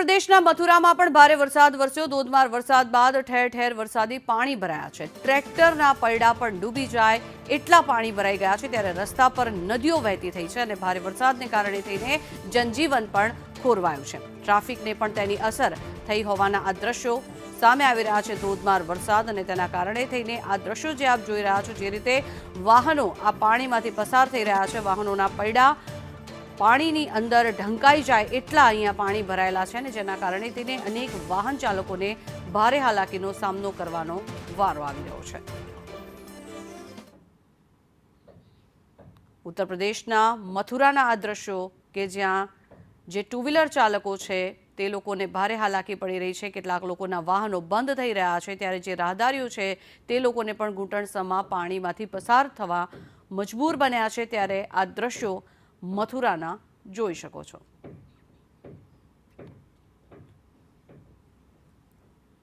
પ્રદેશના મથુરામાં પણ ભારે વરસાદ વરસ્યો। ધોધમાર વરસાદ બાદ ઠેર ઠેર વરસાદી પાણી ભરાયા છે। ટ્રેક્ટરના પૈડા પણ ડૂબી જાય એટલા પાણી ભરાઈ ગયા છે। ત્યારે રસ્તા પર નદીઓ વહેતી થઈ છે અને ભારે વરસાદને કારણે થઈને જનજીવન પણ ખોરવાયું છે। ટ્રાફિકને પણ તેની અસર થઈ હોવાના આ દ્રશ્યો સામે આવી રહ્યા છે। ધોધમાર વરસાદ અને તેના કારણે થઈને આ દ્રશ્યો જે આપ જોઈ રહ્યા છો, જે રીતે વાહનો આ પાણીમાંથી પસાર થઈ રહ્યા છે, વાહનોના પૈડા પાણીની અંદર ઢંકાઈ જાય એટલા અહીંયા પાણી ભરાયેલા છે અને જેના કારણે તેને અનેક વાહન ચાલકોને ભારે હાલાકીનો સામનો કરવાનો વારો આવી રહ્યો છે। ઉત્તર પ્રદેશના મથુરાના આ દ્રશ્યો કે જ્યાં જે ટુ વ્હીલર ચાલકો છે તે લોકોને ભારે હાલાકી પડી રહી છે। કેટલાક લોકોના વાહનો બંધ થઈ રહ્યા છે, ત્યારે જે રાહદારીઓ છે તે લોકોને પણ ઘૂંટણસમા પાણીમાંથી પસાર થવા મજબૂર બન્યા છે। ત્યારે આ દ્રશ્યો મથુરાના જોઈ શકો છો।